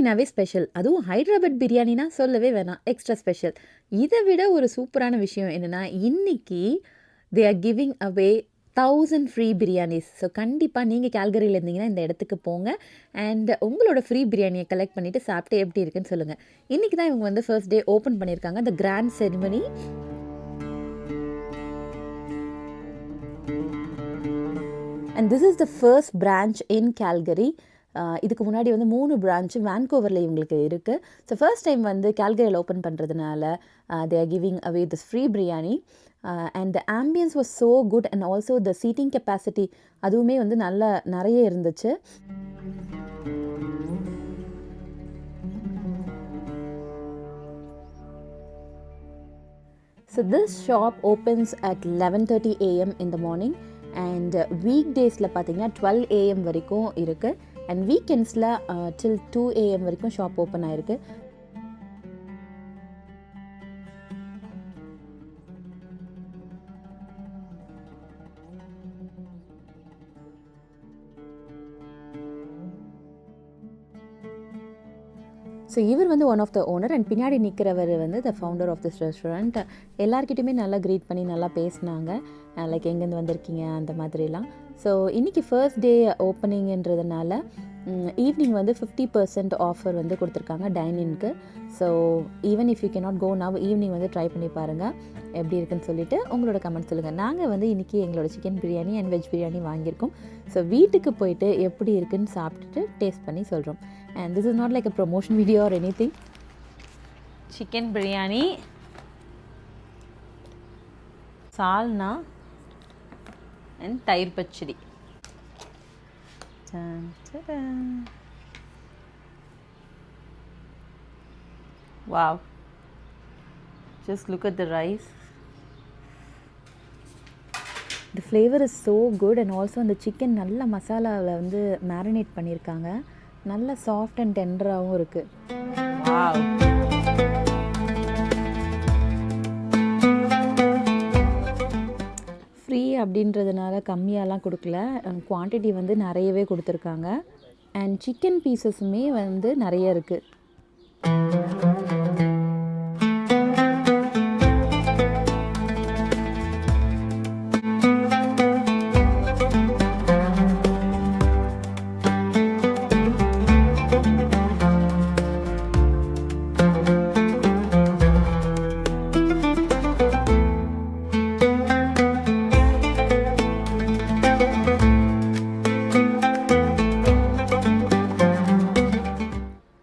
பிரியாணினாவே special. அதுவும் ஹைதராபாத் பிரியாணினா சொல்லவே வேணாம். Extra special. இதை விட ஒரு சூப்பரான விஷயம் என்னென்னா, இன்னைக்கு தே are giving away 1000 free biryanis. So கண்டிப்பாக நீங்கள் கேல்கரியில் இருந்தீங்கன்னா இந்த இடத்துக்கு போங்க. அண்ட் உங்களோட ஃப்ரீ பிரியாணியை கலெக்ட் பண்ணிவிட்டு சாப்பிட்டு எப்படி இருக்குன்னு சொல்லுங்கள். இன்றைக்கி தான் இவங்க வந்து ஃபர்ஸ்ட் டே ஓப்பன் பண்ணியிருக்காங்க. The grand ceremony. And this is the first branch in Calgary. இதுக்கு முன்னாடி வந்து 3 பிரான்ச்சு வேன்கோவரில் இவங்களுக்கு இருக்குது. ஸோ ஃபர்ஸ்ட் டைம் வந்து கேல்கரியில் ஓப்பன் பண்ணுறதுனால they are giving away this free biryani. And the ambience was so good and also the seating capacity அதுவுமே வந்து நிறைய இருந்துச்சு. So this shop opens at 11:30 AM in the morning and weekdaysல பார்த்தீங்கன்னா 12 AM வரைக்கும் இருக்குது. அண்ட் வீக்கெண்ட்ஸில் till 2 AM வரைக்கும் shop open ஆகிருக்கு. ஸோ இவர் வந்து one of the owner and பின்னாடி நிற்கிறவர் வந்து the founder of this restaurant. எல்லாருக்கிட்டையுமே நல்லா க்ரீட் பண்ணி நல்லா பேசினாங்க. லைக் எங்கேருந்து வந்திருக்கீங்க அந்த மாதிரிலாம். ஸோ இன்றைக்கி ஃபர்ஸ்ட் டே ஓப்பனிங்கிறதுனால ஈவினிங் வந்து 50% ஆஃபர் வந்து கொடுத்துருக்காங்க டைனிங்க்கு. So even if you cannot go now, evening வந்து ட்ரை பண்ணி பாருங்கள் எப்படி இருக்குன்னு சொல்லிவிட்டு உங்களோட கமெண்ட் சொல்லுங்கள். நாங்கள் வந்து இன்றைக்கி எங்களோட chicken biryani and veg biryani வாங்கியிருக்கோம். ஸோ வீட்டுக்கு போயிட்டு எப்படி இருக்குன்னு சாப்பிட்டுட்டு டேஸ்ட் பண்ணி சொல்கிறோம். And this is not like a promotion video or any thing. Chicken biryani, salna and தயிர் பச்சடி. Wow, just look at the rice. The flavor is so good and also அந்த சிக்கன் நல்ல மசாலாவில் வந்து மேரினேட் பண்ணியிருக்காங்க. நல்ல சாஃப்ட் அண்ட் டெண்டராகவும் இருக்குது. Wow. Free அப்படின்றதுனால கம்மியாலாம் கொடுக்கல, குவான்டிட்டி வந்து நிறையவே கொடுத்துருக்காங்க. அண்ட் சிக்கன் பீசஸுமே வந்து நிறைய இருக்குது.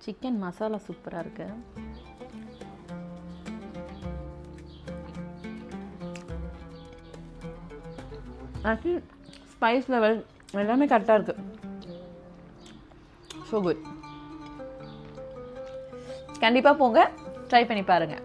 சிக்கன் மசாலா சூப்பராக இருக்கு. ஆக்சுவலி ஸ்பைஸ் லெவல் எல்லாமே கரெக்டாக இருக்குது. So good. கண்டிப்பாக போங்க, ட்ரை பண்ணி பாருங்கள்.